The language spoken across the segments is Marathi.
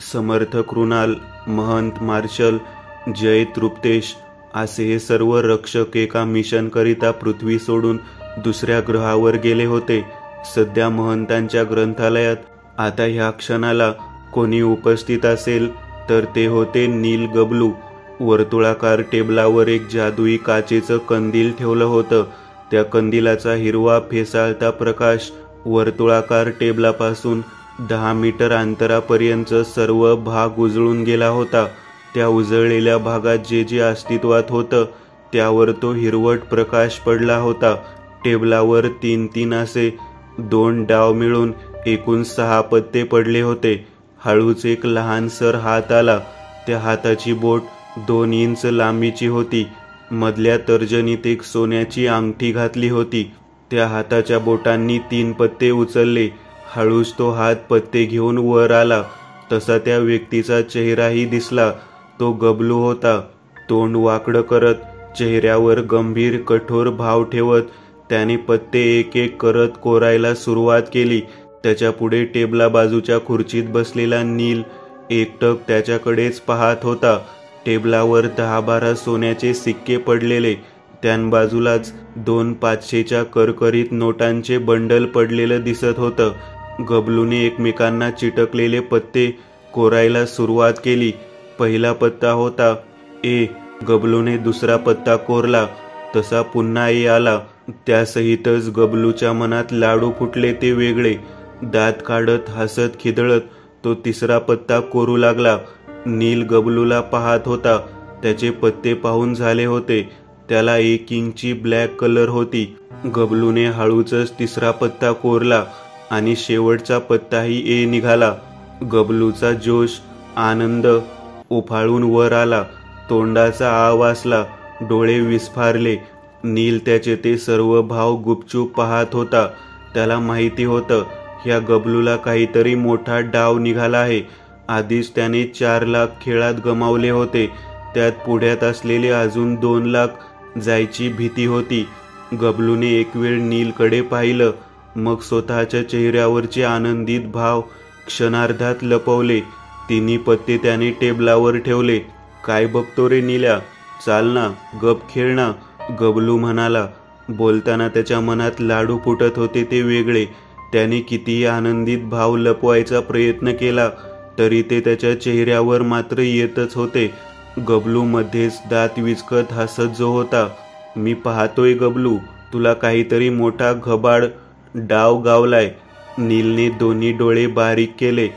समर्थ कृणाल, महंत मार्शल, जय तृप्तेश असे हे सर्व रक्षक एका मिशनकरिता पृथ्वी सोडून दुसऱ्या ग्रहावर गेले होते. सध्या महंतांच्या ग्रंथालयात आता ह्या क्षणाला कोणी उपस्थित असेल तर ते होते नील गबलू. वर्तुळाकार टेबलावर एक जादुई काचेचं कंदील ठेवलं होतं. त्या कंदिलाचा हिरवा फेसाळता प्रकाश वर्तुळाकार टेबलापासून 10 मीटर अंतरापर्यंत सर्व भाग उजळून गेला होता. त्या उजळलेल्या भागात जे जे अस्तित्वात होतं त्यावर तो हिरवट प्रकाश पडला होता. टेबलावर 3-3 असे 2 डाव मिळून एकूण 6 पत्ते पडले होते. हळूच एक लहानसर हात आला. त्या हाताची बोट 2 इंच लांबीची होती. मधल्या तर्जनीत एक सोन्याची अंगठी घातली होती. त्या हाताच्या बोटांनी 3 पत्ते उचलले. हळूच तो हात पत्ते घेऊन वर आला. तसा त्या व्यक्तीचा चेहराही दिसला. तो गबलू होता. तोंड वाकडं करत, चेहऱ्यावर गंभीर कठोर भाव ठेवत त्याने पत्ते एक एक करत कोरायला सुरुवात केली. त्याच्या पुढे टेबला बाजूच्या खुर्चीत बसलेला नील एकटक त्याच्याकडेच पाहत होता. टेबलावर 10-12 सोन्याचे सिक्के पडलेले. त्यां बाजूलाच 2 500च्या करकरीत नोटांचे बंडल पडलेलं दिसत होतं. गबलूने एकमेकांना चिटकलेले पत्ते कोरायला सुरुवात केली. पहिला पत्ता होता ए. गबलूने दुसरा पत्ता कोरला. तसा पुन्हा ए आला. त्यासहितच गबलूच्या मनात लाडू फुटले ते वेगळे. दात काढत हसत खिदळत तो तिसरा पत्ता कोरू लागला. नील गबलूला पाहत होता. त्याचे पत्ते पाहून झाले होते. त्याला 1 इंची ब्लॅक कलर होती. गबलूने हळूचच तिसरा पत्ता कोरला आणि शेवटचा पत्ताही ए निघाला. गबलूचा जोश, आनंद उफाळून वर आला. तोंडाचा आ वासला. डोळे विस्फारले. नील त्याचे ते सर्व भाव गुपचूप पाहत होता. त्याला माहिती होतं ह्या गबलूला काहीतरी मोठा डाव निघाला आहे. आधीच त्याने 4 लाख खेळात गमावले होते. त्यात पुढ्यात असलेले अजून 2 लाख जायची भीती होती. गबलूने एक वेळ नीलकडे पाहिलं. मग स्वतःच्या चेहऱ्यावरचे आनंदित भाव क्षणार्धात लपवले. 3 पत्ते त्याने टेबलावर ठेवले. काय बघतो रे नील्या, चाल ना, गप खेळ ना, गबलू म्हणाला. बोलताना त्याच्या मनात लाडू फुटत होते ते वेगळे. त्याने कितीही आनंदित भाव लपवायचा प्रयत्न केला तरी ते त्याच्या चेहऱ्यावर मात्र येतच होते. गबलू मध्येच दात विचकत हसत जो होता. मी पाहतोय गबलू, तुला काहीतरी मोठा घबाड डाव गावलाय. नीलने दोन्ही डोळे बारीक केले.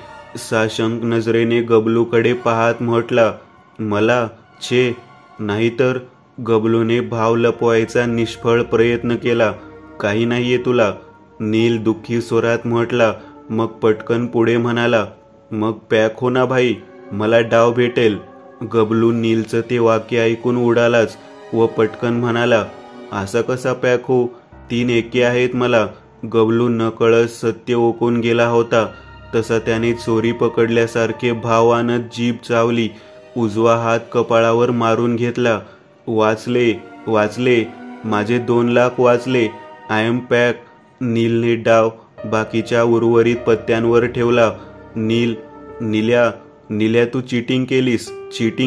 साशंक नजरेने गबलूकडे पाहत म्हटला, मला छे नाहीतर. गबलूने भाव लपवायचा निष्फळ प्रयत्न केला. काही नाहीये तुला, नील दुःखी स्वरात म्हटला. मग पटकन पुढे म्हणाला, मग पॅक हो ना भाई, मला डाव भेटेल. गबलू नीलचं ते वाक्य ऐकून उडालाच व पटकन म्हणाला, असा कसा पॅक हो, 3 एके आहेत मला. गबलू नकळत सत्य ओकून गेला होता. तसा त्याने चोरी पकडल्यासारखे भाव आणत जीभ चावली. उजवा हात कपाळावर मारून घेतला. वाचले वाचले, माझे 2 लाख वाचले. I am pack. नीलने डाव बाकीच्या उर्वरित पत्त्यांवर ठेवला. नील्या तू चीटिंग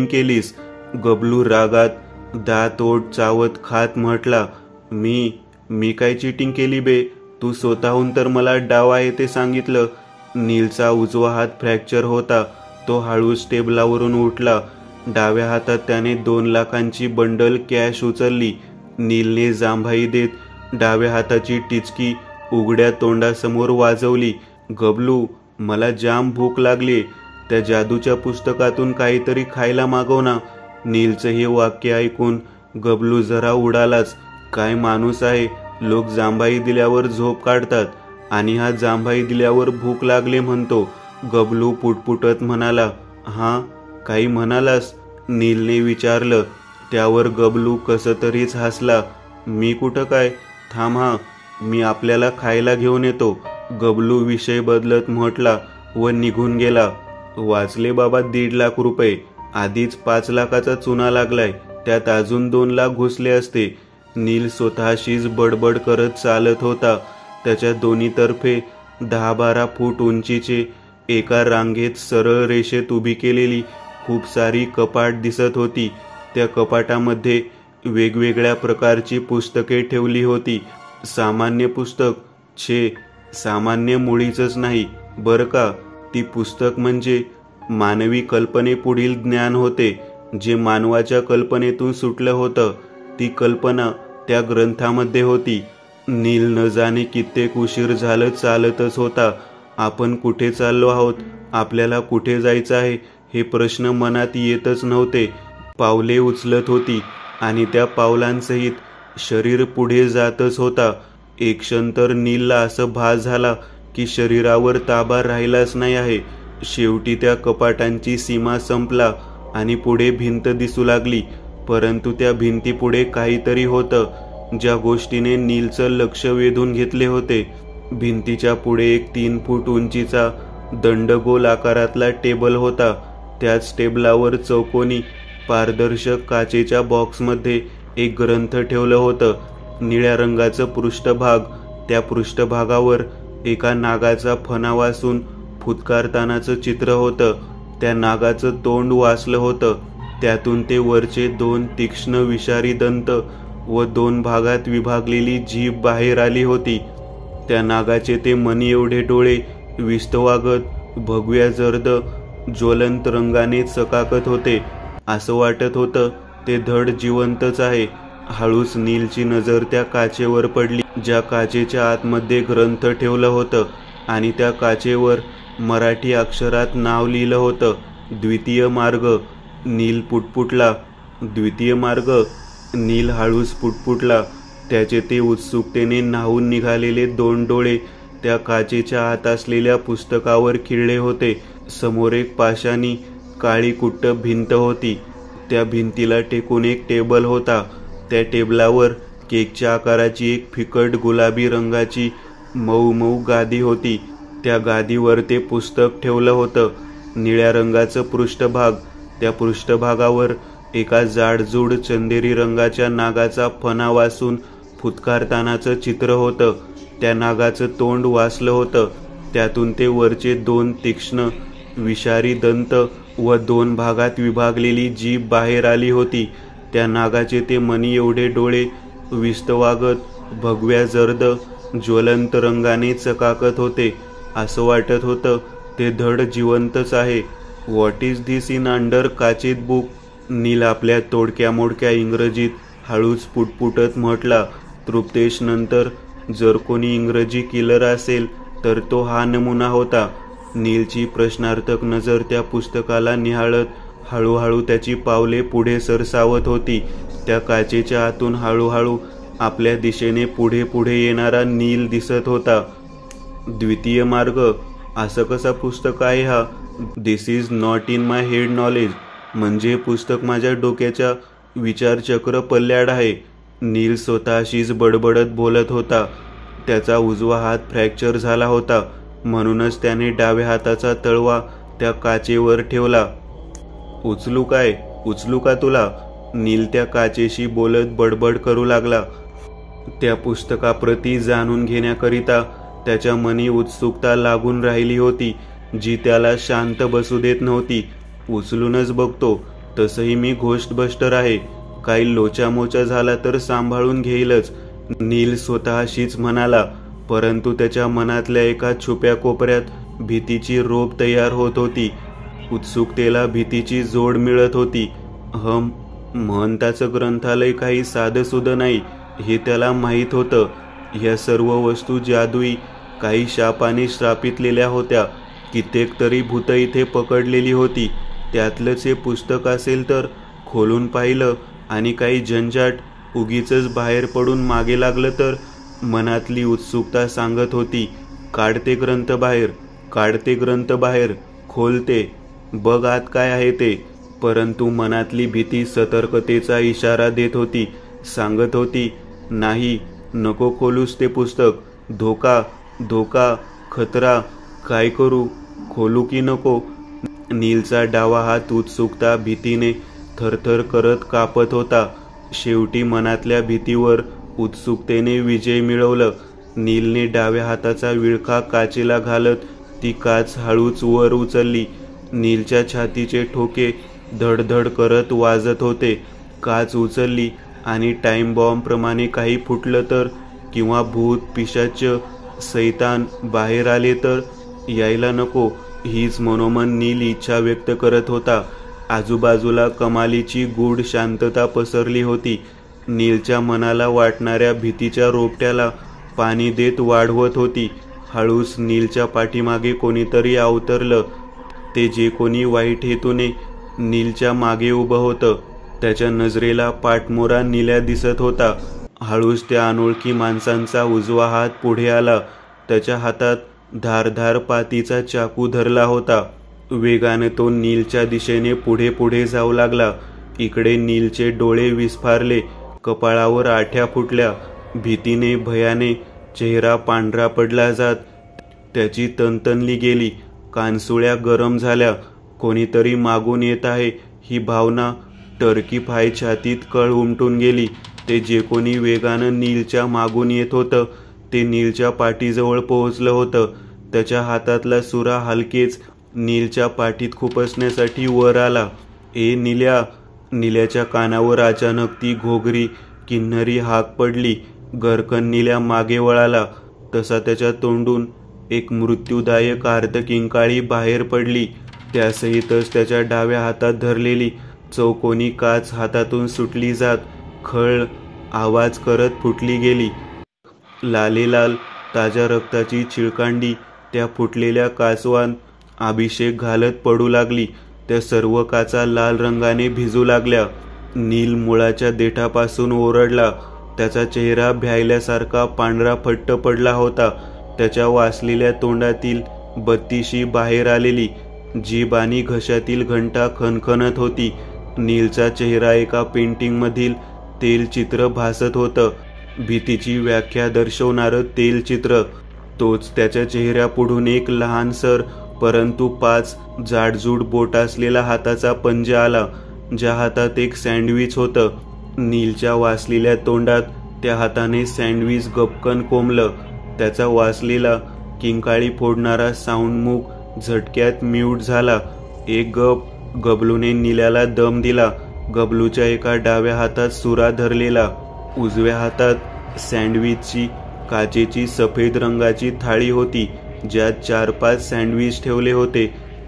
केलीस. गबलू रागात दात ओठ चावत खात म्हटला, मी काय चीटिंग केली बे, तू स्वतःहून तर मला डाव आहे ते सांगितलं. नीलचा उजवा हात फ्रॅक्चर होता. तो हळूच टेबलावरून उठला. डाव्या हातात त्याने 2 लाखांची बंडल कॅश उचलली. नीलने जांभाई देत डाव्या हाताची टिचकी उघड्या तोंडासमोर वाजवली. गबलू, मला जाम भूक लागली. त्या जादूच्या पुस्तकातून काहीतरी खायला मागव ना. नीलचं हे वाक्य ऐकून गबलू जरा उडालाच. काय माणूस आहे, लोक जांभाई दिल्यावर झोप काढतात आणि हा जांभाई दिल्यावर भूक लागले म्हणतो. गबलू पुटपुटत म्हणाला, हां काही म्हणालास, नीलने विचारलं. त्यावर गबलू कसं तरीच हसला. मी कुठं काय, थांब हां, मी आपल्याला खायला घेऊन येतो. गबलू विषय बदलत म्हटला व निघून गेला. वाचले बाबा 1.5 लाख रुपये. आधीच 5 लाखाचा चुना लागलाय, त्यात अजून 2 लाख घुसले असते. नील स्वतःशीच बडबड करत चालत होता. त्याच्या दोन्ही तर्फे 10-12 फूट उंचीचे एका रांगेत सरळ रेषेत उभी केलेली खूप सारी कपाट दिसत होती. त्या कपाटामध्ये वेगवेगळ्या प्रकारची पुस्तके ठेवली होती. सामान्य पुस्तक, छे, सामान्य मुळीचच नाही बरं का. ती पुस्तक म्हणजे मानवी कल्पनेपुढील ज्ञान होते, जे मानवाच्या कल्पनेतून सुटलं होतं. ती कल्पना त्या ग्रंथामध्ये होती. नील न जाणे कित्येक उशीर झालं चालतच होता. आपण कुठे चाललो आहोत, आपल्याला कुठे जायचं आहे हे प्रश्न मनात येतच नव्हते. पावले उचलत होती आणि त्या पावलांसहित शरीर पुढे जातच होता. एक क्षण तर नीलला असं भास झाला की शरीरावर ताबा राहिलाच नाही आहे. शेवटी त्या कपाटांची सीमा संपला आणि पुढे भिंत दिसू लागली. परंतु त्या भिंतीपुढे काहीतरी होतं, ज्या गोष्टीने नीलचं लक्ष वेधून घेतले होते. भिंतीच्या पुढे एक 3 फूट उंचीचा दंडगोल आकारातला टेबल होता. त्याच टेबलावर चौकोनी पारदर्शक काचेच्या बॉक्समध्ये एक ग्रंथ ठेवलं होतं. निळ्या रंगाचं पृष्ठभाग. त्या पृष्ठभागावर एका नागाचा फणा वासून फुत्कारतानाचं चित्र होतं. त्या नागाचं तोंड वाचलं होतं. त्यातून ते वरचे 2 तीक्ष्ण विषारी दंत व 2 भागात विभागलेली जीभ बाहेर आली होती. त्या नागाचे ते मणी एवढे डोळे विस्तवागत भगव्या जर्द ज्वलंत रंगाने चकाकत होते. असं वाटत होतं ते धड जिवंतच आहे. हळूच नीलची नजर त्या काचेवर पडली, ज्या काचेच्या आतमध्ये ग्रंथ ठेवलं होतं, आणि त्या काचेवर मराठी अक्षरात नाव लिहिलं होतं, द्वितीय मार्ग. नील पुटपुटला. द्वितीय मार्ग. नील हळूच पुटपुटला. त्याचे ते उत्सुकतेने न्हावून निघालेले 2 डोळे त्या काचेच्या आत असलेल्या पुस्तकावर खिळले होते. समोर एक पाषाणी काळी कुट्ट भिंत होती. त्या भिंतीला टेकून एक टेबल होता. त्या टेबलावर केकच्या आकाराची एक फिकट गुलाबी रंगाची मऊ मऊ गादी होती. त्या गादीवर ते पुस्तक ठेवलं होतं. निळ्या रंगाचं पृष्ठभाग. त्या पृष्ठभागावर एका जाडजूड चंदेरी रंगाच्या नागाचा फणा वासून फुत्कारतानाचं चित्र होतं. त्या नागाचं तोंड वाचलं होतं. त्यातून ते वरचे 2 तीक्ष्ण विषारी दंत व 2 भागात विभागलेली जीभ बाहेर आली होती. त्या नागाचे ते मणी एवढे डोळे विस्तवागत भगव्या जर्द ज्वलंत रंगाने चकाकत होते. असं वाटत होतं ते धड जिवंतच आहे. What is this in under काचेत बुक? नील आपल्या तोडक्या मोडक्या इंग्रजीत हळूच पुटपुटत म्हटला. तृप्तेश नंतर जर कोणी इंग्रजी किलर असेल तर तो हा नमुना होता. नीलची प्रश्नार्थक नजर त्या पुस्तकाला निहाळत हळूहळू त्याची पावले पुढे सरसावत होती. त्या काचेच्या आतून हळूहळू आपल्या दिशेने पुढे पुढे येणारा नील दिसत होता. द्वितीय मार्ग. असं कसं पुस्तक आहे हा? This is not in my head knowledge. म्हणजे पुस्तक माझ्या डोक्याच्या विचारचक्र पल्ल्याड आहे. नील स्वतःशीच बडबडत बोलत होता. त्याचा उजवा हात फ्रॅक्चर झाला होता, म्हणूनच त्याने डाव्या हाताचा तळवा त्या काचेवर ठेवला. उचलू काय? उचलू का तुला? नील त्या काचेशी बोलत बडबड करू लागला. त्या पुस्तकाप्रती जाणून घेण्याकरिता त्याच्या मनी उत्सुकता लागून राहिली होती, जी त्याला शांत बसू देत नव्हती. उचलूनच बघतो. तसंही मी घोस्टबस्टर आहे. काही लोचामोचा झाला तर सांभाळून घेईलच, नील स्वतःशीच म्हणाला. परंतु त्याच्या मनातल्या एका छुप्या कोपऱ्यात भीतीची रोप तयार होत होती. उत्सुकतेला भीतीची जोड मिळत होती. महंताचं ग्रंथालय काही साधंसुधं नाही हे त्याला माहीत होतं. ह्या सर्व वस्तू जादुई, काही शापाने श्रापितलेल्या होत्या. कित्येक तरी भूत इथे पकडलेली होती. त्यातलंच हे पुस्तक असेल तर? खोलून पाहिलं आणि काही झंझाट उगीचच बाहेर पडून मागे लागलं तर? मनातली उत्सुकता सांगत होती, काढते ग्रंथ बाहेर, काढते ग्रंथ बाहेर, खोलते, बघ आत काय आहे ते. परंतु मनातली भीती सतर्कतेचा इशारा देत होती, सांगत होती, नाही, नको खोलूस ते पुस्तक. धोका, धोका, खतरा. काय करू? खोलू की नको? नीलचा डावा हात उत्सुकता भीतीने थरथर करत कापत होता. शेवटी मनातल्या भीतीवर उत्सुकतेने विजय मिळवलं. नीलने डाव्या हाताचा विळखा काचेला घालत ती काच हळूच वर उचलली. नीलच्या छातीचे ठोके धडधड करत वाजत होते. काच उचलली आणि टाइम बॉम्ब प्रमाणे काही फुटलं तर, किंवा भूत पिशाच सैतान बाहेर आले तर, यायला नको, हीच मनोमन नील इच्छा व्यक्त करत होता. आजूबाजूला कमालीची गूढ शांतता पसरली होती. नीलच्या मनाला वाटणाऱ्या भीतीच्या रोपट्याला पाणी देत वाढवत होती. हळूच नीलच्या पाठीमागे कोणीतरी अवतरलं. ते जे कोणी वाईट हेतूने नीलच्या मागे उभं होतं, त्याच्या नजरेला पाठमोरा नील्या दिसत होता. हळूच त्या अनोळखी माणसांचा उजवा हात पुढे आला. त्याच्या हातात धारधार पातीचा चाकू धरला होता. वेगाने तो नीलच्या दिशेने पुढे पुढे जाऊ लागला. इकडे नीलचे डोळे विस्फारले, कपाळावर आठ्या फुटल्या. भीतीने भयाने चेहरा पांढरा पडला जात त्याची तणतणली गेली. कानसुळ्या गरम झाल्या. कोणीतरी मागून येत आहे ही भावना टर्की फाय छातीत कळ उमटून गेली. ते जे कोणी वेगानं नीलच्या मागून येत होतं ते नीलच्या पाठीजवळ पोहोचलं होतं. त्याच्या हातातला सुरा हलकेच नीलच्या पाठीत खुपसण्यासाठी वर आला. ए नील्या! नील्याच्या कानावर अचानक ती घोगरी किन्नरी हाक पडली. गरकन नील्या मागे वळाला तसा त्याच्या तोंडून एक मृत्यूदायक आर्तकिंकाळी बाहेर पडली. त्यासहितच त्याच्या डाव्या हातात धरलेली चौकोनी काच हातातून सुटली जात खळ आवाज करत फुटली गेली. लालेलाल ताज्या रक्ताची चिळकांडी त्या फुटलेल्या काचवात अभिषेक घालत पडू लागली. त्या सर्व काचा लाल रंगाने भिजू लागल्या. नील मुळाच्या देठापासून ओरडला. त्याचा चेहरा भ्यायल्यासारखा पांढरा फट्ट पडला होता. त्याच्या वासलेल्या तोंडातील बत्तीशी बाहेर आलेली जीभ आणि घशातील घंटा खणखणत होती. नीलचा चेहरा एका पेंटिंगमधील तेलचित्र भासत होतं. भीतीची व्याख्या दर्शवणारं तेलचित्र. तोच त्याच्या चेहऱ्यापुढून एक लहानसर परंतु 5 जाडजूड बोट असलेला हाताचा पंजा आला, ज्या हातात एक सँडविच होतं. नीलच्या वासलेल्या तोंडात त्या हाताने सँडविच गपकन कोंबलं. त्याचा वासलेला किंकाळी फोडणारा साऊंडमुग झटक्यात म्यूट झाला. एक गबलूने नील्याला दम दिला. गबलूच्या एका डाव्या हातात सुरा धरलेला, उजव्या हातात सँडविचची काचेची सफेद रंगाची थाळी होती, ज्यात 4-5 सँडविच ठेवले होते.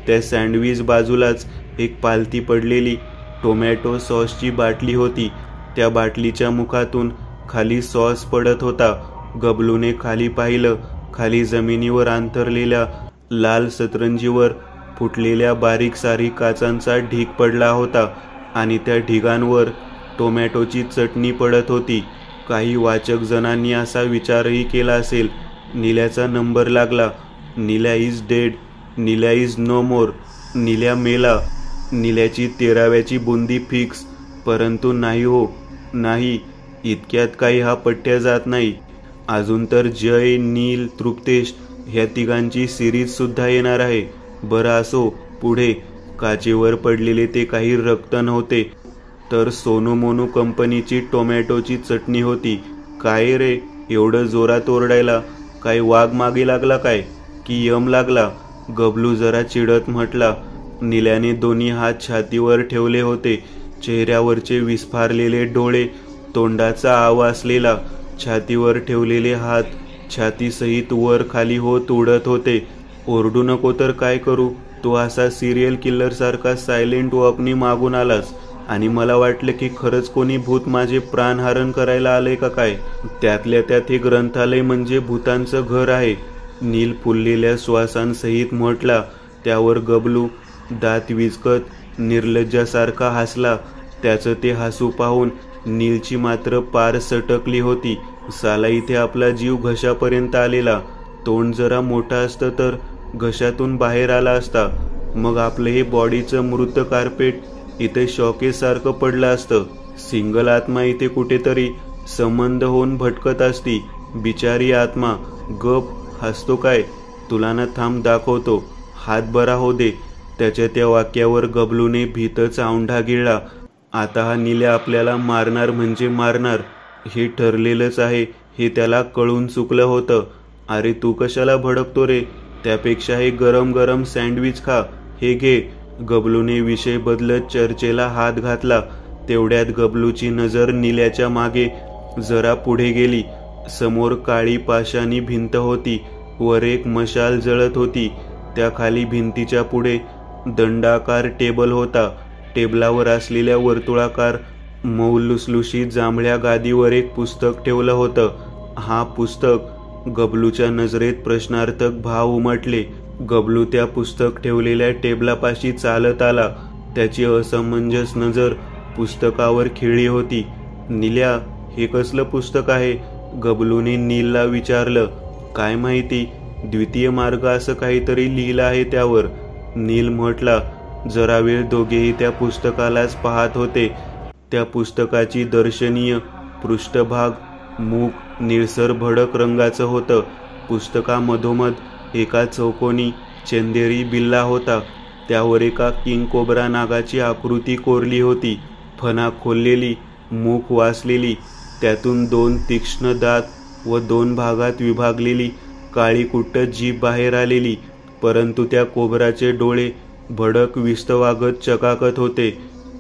त्या सँडविच बाजूलाच एक पालथी पडलेली टोमॅटो सॉसची बाटली होती. त्या बाटलीच्या मुखातून खाली सॉस पडत होता. गबलूने खाली पाहिलं. खाली जमिनीवर अंथरलेल्या लाल सतरंजीवर फुटलेल्या बारीक सारीक काचांचा ढीग पडला होता आणि त्या ढिगांवर टोमॅटोची चटणी पडत होती. काही वाचक जणांनी असा विचारही केला असेल, नील्याचा नंबर लागला. नील्या इज डेड. नील्या इज नो मोर. नील्या मेला. नील्याची 13व्याची बुंदी फिक्स. परंतु नाही हो, नाही. इतक्यात काही हा पट्ट्या जात नाही. अजून तर जय, नील, तृप्तेश ह्या तिघांची सिरीज सुद्धा येणार आहे. बरं असो, पुढे. काचेवर पडलेले ते काही रक्त नव्हते, तर सोनू मोनू कंपनीची टोमॅटोची चटणी होती. काय रे एवढं जोरात ओरडायला? काय वाघ मागे लागला काय, की यम लागला? गबलू जरा चिडत म्हटला. नील्याने दोन्ही हात छातीवर ठेवले होते. चेहऱ्यावरचे विस्फारलेले डोळे, तोंडाचा आवासलेला, छातीवर ठेवलेले हात छातीसहित वर खाली होत उडत होते. ओरडू नको तर काय करू? तू असा सिरियल किल्लर सारखा सायलेंट वॉकनी मागून आलास आणि मला वाटलं की खरंच कोणी भूत माझे प्राणहरण करायला आले का काय. त्यातल्या त्यात हे ग्रंथालय म्हणजे भूतांचं घर आहे. नील फुललेल्या श्वासांसहित म्हटला. त्यावर गबलू दात विचकत निर्लज्जासारखा हसला. त्याचं ते हसू पाहून नीलची मात्र पार सटकली होती. साला इथे आपला जीव घशापर्यंत आलेला. तोंड जरा मोठं असतं तर घशातून बाहेर आला असता. मग आपलं हे बॉडीचं मृत कार्पेट इथे शॉकेस सारखं पडलं असतं. सिंगल आत्मा इथे कुठेतरी संबंध होऊन भटकत असती. बिचारी आत्मा. गप हसतो काय? तुला ना थांब दाखवतो. हात बरा हो दे. त्याच्या त्या वाक्यावर गबलूने भीतच औंढा गिळला. आता हा नील्या आपल्याला मारणार म्हणजे मारणार हे ठरलेलंच आहे हे त्याला कळून चुकलं होतं. अरे तू कशाला भडकतो रे? त्यापेक्षा हे गरम गरम सँडविच खा, हे घे. गबलूने विषय बदलत चर्चेला हात घातला. तेवढ्यात गबलूची नजर निल्याच्या मागे जरा पुढे गेली. समोर काळी पाषाणी भिंत होती. वर एक मशाल जळत होती. त्या खाली भिंतीच्या पुढे दंडाकार टेबल होता. टेबलावर असलेल्या वर्तुळाकार मऊ लुसलुशीत जांभळ्या गादीवर एक पुस्तक ठेवलं होतं. हा पुस्तक? गबलूच्या नजरेत प्रश्नार्थक भाव उमटले. गबलू त्या पुस्तक ठेवलेल्या टेबलापाशी चालत आला. त्याची असमंजस नजर पुस्तकावर खिळली होती. निल्या, हे कसलं पुस्तक आहे? गबलूने नीलला विचारलं. काय माहिती, द्वितीय मार्ग असं काहीतरी लिहिलं आहे त्यावर, नील म्हटला. जरा वेळ दोघेही त्या पुस्तकालाच पाहत होते. त्या पुस्तकाची दर्शनीय पृष्ठभाग मूग निळसर भडक रंगाचं होतं. पुस्तकामधोमध एका चौकोनी चंदेरी बिल्ला होता. त्यावर एका किंग कोब्रा नागाची आकृती कोरली होती. फणा खोललेली, मूग वासलेली, त्यातून 2 तीक्ष्ण दात व 2 भागात विभागलेली काळी कुट्ट जीभ बाहेर आलेली. परंतु त्या कोब्राचे डोळे भडक विस्तवागत चकाकत होते.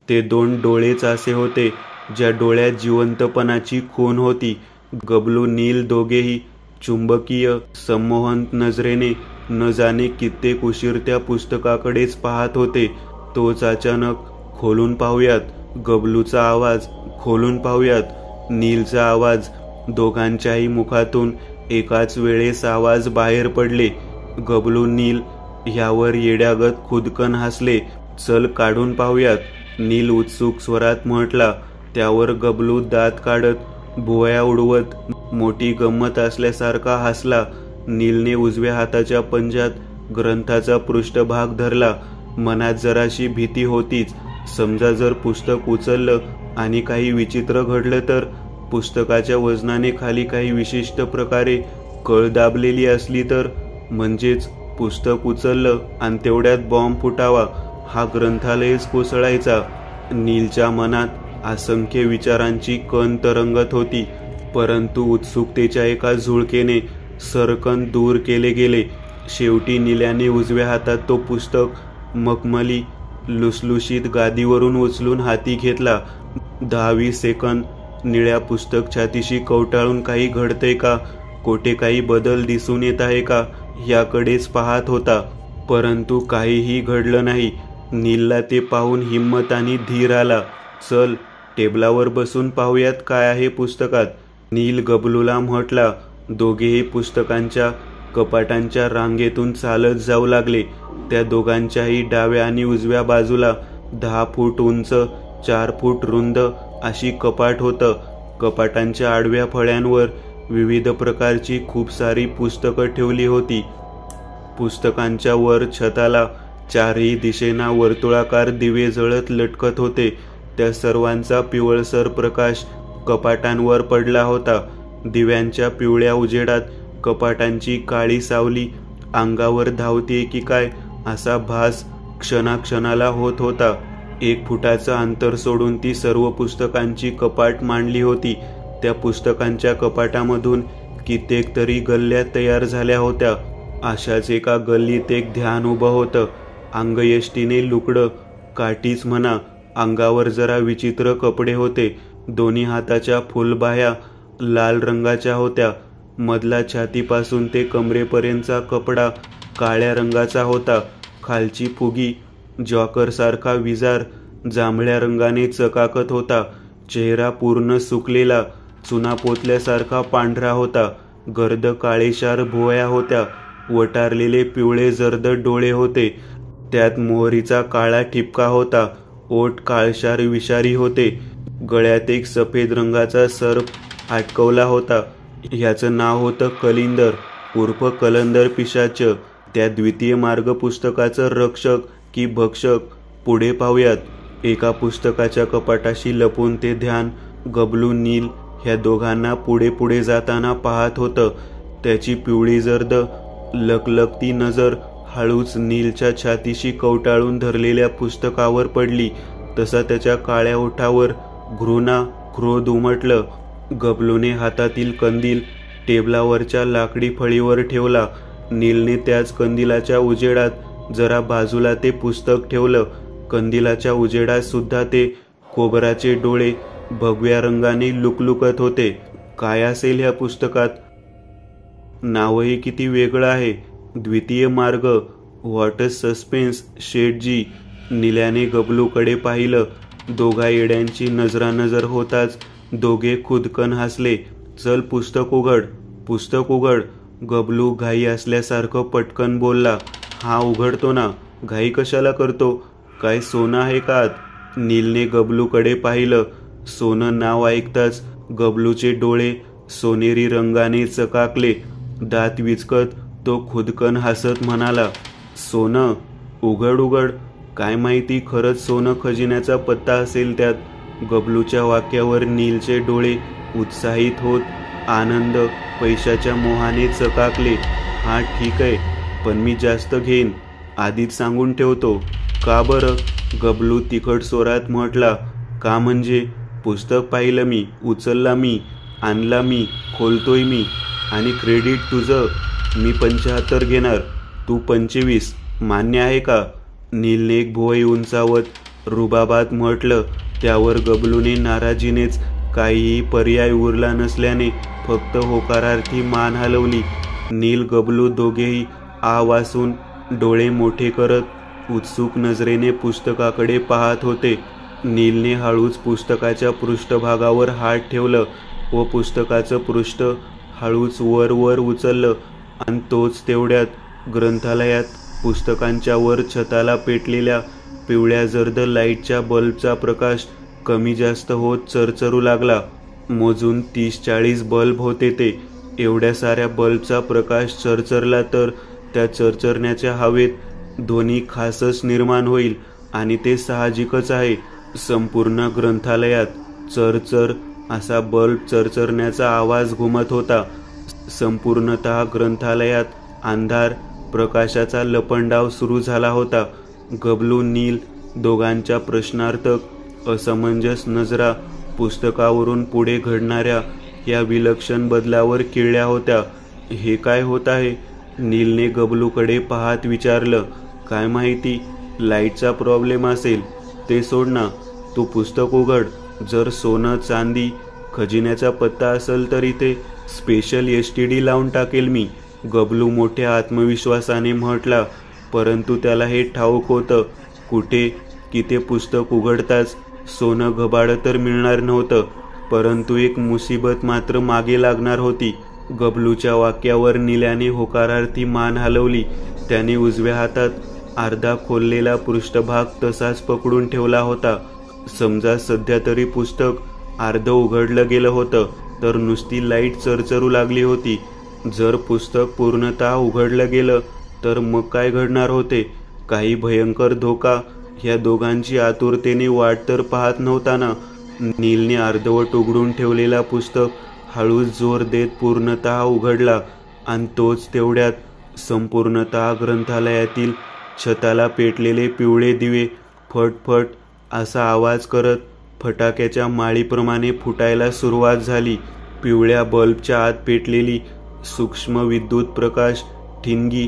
ते 2 डोळेच असे होते ज्या डोळ्यात जिवंतपणाची खून होती. गबलू नील दोघेही चुंबकीय संमोहन नजरेने न जाणे कित्येक उशीर त्या पुस्तकाकडेच पाहत होते. तोच अचानक, खोलून पाहूयात, गबलूचा आवाज. खोलून पाहूयात, नीलचा आवाज. दोघांच्याही मुखातून एकाच वेळेस आवाज बाहेर पडले. गबलू नील ह्यावर येड्यागत खुदकन हसले. चल काढून पाहूयात, नील उत्सुक स्वरात म्हटला. त्यावर गबलू दात काढत भुवया उडवत मोठी गंमत असल्यासारखा हसला. नीलने उजव्या हाताच्या पंजात ग्रंथाचा पृष्ठभाग धरला. मनात जराशी भीती होतीच. समजा जर पुस्तक उचललं आणि काही विचित्र घडलं तर? पुस्तकाच्या वजनाने खाली काही विशिष्ट प्रकारे कळ दाबलेली असली तर? म्हणजेच पुस्तक उचललं आणि तेवढ्यात बॉम्ब फुटावा, हा ग्रंथालयच कोसळायचा. नीलच्या मनात असंख्य विचारांची कण तरंगत होती. परंतु उत्सुकतेच्या एका झुळकेने सरकन दूर केले गेले. शेवटी निल्याने उजव्या हातात तो पुस्तक मखमली लुसलुशीत गादीवरून उचलून हाती घेतला. 10-20 सेकंद निळ्या पुस्तक छातीशी कवटाळून काही घडतंय का, कोठे काही बदल दिसून येत आहे का, याकडेच पाहत होता. परंतु काहीही घडलं नाही. नीलला ते पाहून हिम्मत आणि धीर आला. चल, टेबलावर बसून पाहूयात काय आहे पुस्तकात, नील गबलूला म्हटला. दोघेही पुस्तकांच्या कपाटांच्या रांगेतून चालत जाऊ लागले. त्या दोघांच्याही डाव्या आणि उजव्या बाजूला 10 फूट उंच, 4 फूट रुंद अशी कपाट होतं. कपाटांच्या आडव्या फळ्यांवर विविध प्रकारची खूप सारी पुस्तकं ठेवली होती. पुस्तकांच्या वर छताला 4ही दिशेना वर्तुळाकार दिवे जळत लटकत होते. त्या सर्वांचा पिवळसर प्रकाश कपाटांवर पडला होता. दिव्यांच्या पिवळ्या उजेडात कपाटांची काळी सावली अंगावर धावते की काय असा भास क्षणाक्षणाला होत होता. 1 फुटाचं अंतर सोडून ती सर्व पुस्तकांची कपाट मांडली होती. त्या पुस्तकांच्या कपाटामधून कित्येक तरी गल्ल्या तयार झाल्या होत्या. अशाच एका गल्लीत एक ध्यान उभं होतं. अंगयष्टीने लुकडं, काठीच म्हणा, अंगावर जरा विचित्र कपडे होते. दोन्ही हाताच्या फुलबाह्या लाल रंगाच्या होत्या. मधला छातीपासून ते कमरेपर्यंतचा कपडा काळ्या रंगाचा होता. खालची फुगी जॉकरसारखा विजार जांभळ्या रंगाने चकाकत होता. चेहरा पूर्ण सुकलेला, चुना पोतल्यासारखा पांढरा होता. गर्द काळेशार भुवया होत्या. वटारलेले पिवळे जर्द डोळे होते. त्यात मोहरीचा काळा ठिपका होता. ओठ काळशार विषारी होते. गळ्यात एक सफेद रंगाचा सर्प अटकवला होता. ह्याचं नाव होतं कलिंदर उर्फ कलंदर पिशाच. त्या द्वितीय मार्ग पुस्तकाचं रक्षक की भक्षक, पुढे पाहूयात. एका पुस्तकाच्या कपाटाशी लपून ते ध्यान गबलू नील ह्या दोघांना पुढे पुढे जाताना पाहत होतं. त्याची पिवळी जर्द लकलकती नजर हळूच नीलच्या छातीशी कवटाळून धरलेल्या पुस्तकावर पडली. तसा त्याच्या काळ्या ओठावर घृणा, क्रोध उमटलं. गबलूने हातातील कंदील टेबलावरच्या लाकडी फळीवर ठेवला. नीलने त्याच कंदिलाच्या उजेडात जरा बाजूला ते पुस्तक ठेवलं. कंदिलाच्या उजेडात सुद्धा ते कोबराचे डोळे भगव्या रंगाने लुकलुकत होते. काय असेल ह्या पुस्तकात? नावही किती वेगळं आहे. द्वितीय मार्ग. व्हॉट अ सस्पेन्स शेठजी. नील्याने गबलूकडे पाहिलं. दोघा येड्यांची नजरानजर होताच दोघे खुदकन हसले. चल पुस्तक उघड, पुस्तक उघड. गबलू घाई असल्यासारखं पटकन बोलला. हा उघडतो ना, घाई कशाला करतो? काय सोनं आहे का आत? नीलने गबलूकडे पाहिलं. सोनं नाव ऐकताच गबलूचे डोळे सोनेरी रंगाने चकाकले. दात विचकत तो खुदकन हसत म्हणाला, सोनं? उघड उघड. काय माहिती खरंच सोनं खजिन्याचा पत्ता असेल त्यात. गबलूच्या वाक्यावर नीलचे डोळे उत्साहित होत आनंद पैशाच्या मोहाने चकाकले. हा ठीक आहे, पण मी जास्त घेईन, आधीच सांगून ठेवतो. का बरं? गबलू तिखट स्वरात म्हटला. का म्हणजे? पुस्तक पाहिलं मी, उचलला मी, आणला मी, खोलतोय मी, आणि क्रेडिट तुझं. मी 75 घेणार, तू 25. मान्य आहे का? नीलने एक भुवई उंचावत रुबाबात म्हटलं. त्यावर गबलूने नाराजीनेच काहीही पर्याय उरला नसल्याने फक्त होकारार्थी मान हलवली. नील गबलू दोघेही आ वासून डोळे मोठे करत उत्सुक नजरेने पुस्तकाकडे पाहत होते. नीलने हळूच पुस्तकाच्या पृष्ठभागावर हात ठेवलं व पुस्तकाचं पृष्ठ हळूच वर वर उचललं आणि तोच तेवढ्यात ग्रंथालयात पुस्तकांच्या वर छताला पेटलेल्या पिवळ्या जर्द लाईटच्या बल्बचा प्रकाश कमी जास्त होत चरचरू लागला. मोजून 30-40 बल्ब होते ते. एवढ्या साऱ्या बल्बचा प्रकाश चरचरला तर त्या चरचरण्याच्या हवेत ध्वनी खासच निर्माण होईल, आणि ते साहजिकच आहे. संपूर्ण ग्रंथालयात चरचर असा बल्ब चरचरण्याचा आवाज घुमत होता. संपूर्णतः ग्रंथालयात अंधार प्रकाशाचा लपंडाव सुरू झाला होता. गबलू नील दोघांच्या प्रश्नार्थक असमंजस नजरा पुस्तकावरून पुढे घडणाऱ्या या विलक्षण बदलावर खिळल्या होत्या. हे काय होत आहे? नीलने गबलूकडे पाहत विचारलं. काय माहिती, लाईटचा प्रॉब्लेम असेल. ते सोड ना, तू पुस्तक उघड. जर सोनं चांदी खजिन्याचा पत्ता असेल तर इथे स्पेशल STD लावून टाकेल मी, गबलू मोठ्या आत्मविश्वासाने म्हटला. परंतु त्याला हे ठाऊक होतं कुठे की ते पुस्तक उघडताच सोनं घबाडं तर मिळणार नव्हतं, परंतु एक मुसीबत मात्र मागे लागणार होती. गबलूच्या वाक्यावर नील्याने होकारार्थी मान हलवली. त्याने उजव्या हातात अर्धा खोललेला पृष्ठभाग तसाच पकडून ठेवला होता. समजा सध्या तरी पुस्तक अर्ध उघडलं गेलं होतं तर नुसती लाईट चरचरू लागली होती. जर पुस्तक पूर्णतः उघडलं गेलं तर मग काय घडणार होते? काही भयंकर धोका ह्या दोघांची आतुरतेने वाट तर पाहत नव्हता ना. नीलने अर्धवट उघडून ठेवलेला पुस्तक हळूच जोर देत पूर्णतः उघडला आणि तोच तेवढ्यात संपूर्णतः ग्रंथालयातील छताला पेटलेले पिवळे दिवे फटफट असा आवाज करत फटाक्याच्या माळीप्रमाणे फुटायला सुरुवात झाली. पिवळ्या बल्बच्या आत पेटलेली सूक्ष्म विद्युत प्रकाश ठिणगी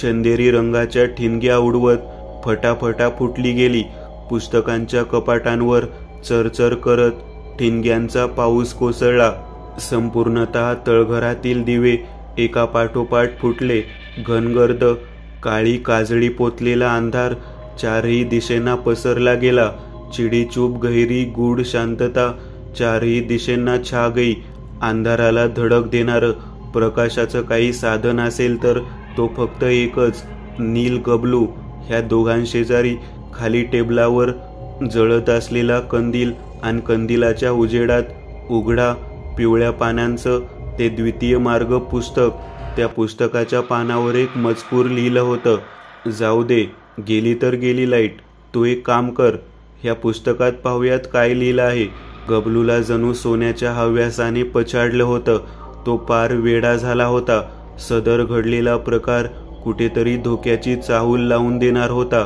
चंदेरी रंगाच्या ठिणग्या उडवत फटाफटा फुटली गेली. पुस्तकांच्या कपाटांवर चरचर करत ठिणग्यांचा पाऊस कोसळला. संपूर्णतः तळघरातील दिवे एका पाठोपाठ फुटले. घनगर्द काळी काजळी पोतलेला अंधार चारही दिशेंना पसरला गेला. चिडीचूप गहिरी गूढ शांतता चारही दिशेंना छा गई. अंधाराला धडक देणारं प्रकाशाचं काही साधन असेल तर तो फक्त एकच, नील गबलू ह्या दोघांशेजारी खाली टेबलावर जळत असलेला कंदील आणि कंदिलाच्या उजेडात उघडा पिवळ्या पानांचं ते द्वितीय मार्ग पुस्तक. त्या पुस्तकाच्या पानावर एक मजकूर लिहिलं होतं. जाऊ दे, गेली तर गेली लाईट. तू एक काम कर, ह्या पुस्तकात पाहूयात काय लिहिलं आहे. गबलूला जणू सोन्याच्या हव्यासाने पछाडलं होतं. तो पार वेडा झाला होता. सदर घडलेला प्रकार कुठेतरी धोक्याची चाहूल लावून देणार होता.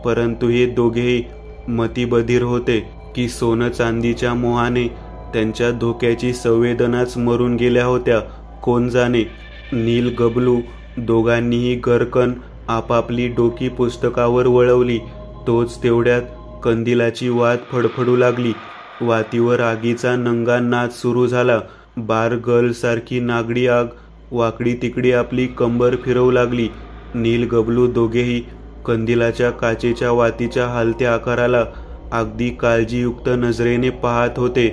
परंतु हे दोघेही मतिबधीर होते की सोनं चांदीच्या मोहाने त्यांच्या धोक्याची संवेदनाच मरून गेल्या होत्या. कोण जाणे. नील गबलू दोघांनीही गरकन आपापली डोकी पुस्तकावर वळवली. तोच तेवढ्यात कंदिलाची वात फडफडू लागली. वातीवर आगीचा नंगा नाच सुरू झाला. बार गर्लसारखी नागडी आग वाकडी तिकडी आपली कंबर फिरवू लागली. नील गबलू दोघेही कंदिलाच्या काचेच्या वातीच्या हालत्या आकाराला अगदी काळजीयुक्त नजरेने पाहत होते.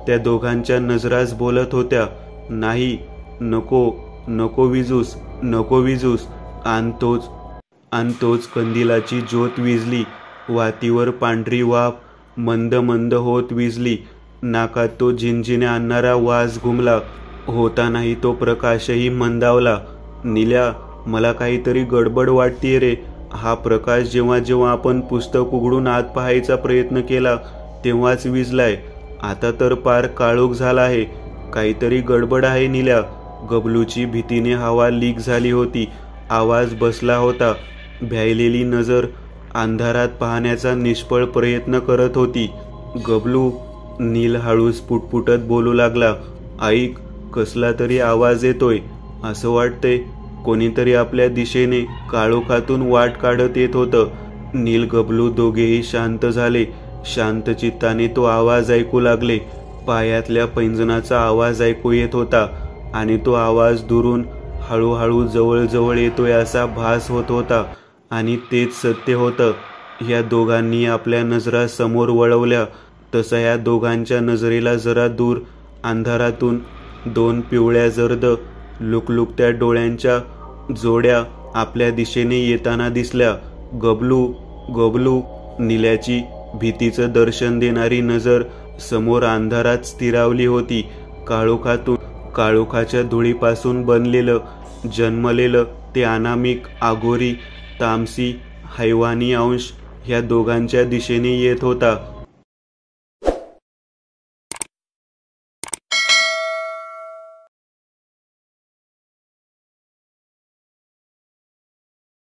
त्या दोघांच्या नजराच बोलत होत्या, नाही, नको, नको विजूस, नको विजूस. आणि तोच कंदिलाची ज्योत विझली. वातीवर पांढरी वाफ मंद मंद होत विझली. नाकात तो झिंझिण्या आणणारा वास घुमला. होतानाही तो प्रकाशही मंदावला. नील्या, मला काहीतरी गडबड वाटतीये रे. हा प्रकाश जेव्हा जेव्हा आपण पुस्तक उघडून आत पाहायचा प्रयत्न केला तेव्हाच विझलाय. आता तर पार काळोख झाला आहे. काहीतरी गडबड आहे नील्या. गबलूची भीतीने हवा लीक झाली होती. आवाज बसला होता. भ्यायलेली नजर अंधारात पाहण्याचा निष्फळ प्रयत्न करत होती. गबलू, नील हळूच पुटपुटत बोलू लागला, ऐक, कसला तरी आवाज येतोय. असं वाटतंय कोणीतरी आपल्या दिशेने काळोखातून वाट काढत येत होतं. नील गबलू दोघेही शांत झाले. शांत चित्ताने तो आवाज ऐकू लागले. पायातल्या पैंजणाचा आवाज ऐकू येत होता आणि तो आवाज दुरून हळूहळू जवळजवळ येतोय असा भास होत होता. आणि तेच सत्य होतं. या दोघांनी आपल्या नजरा समोर वळवल्या तसा या दोघांच्या नजरेला जरा दूर अंधारातून दोन पिवळ्या जर्द लुकलुकत्या डोळ्यांच्या जोड्या आपल्या दिशेने येताना दिसल्या. गबलू, गबलू. नील्याची भीतीचं दर्शन देणारी नजर समोर अंधारात स्थिरावली होती. काळोखाच्या धुळीपासून बनलेलं, जन्मलेलं ते अनामिक, आघोरी, तामसी, हैवानी अंश ह्या दोघांच्या दिशेने येत होता.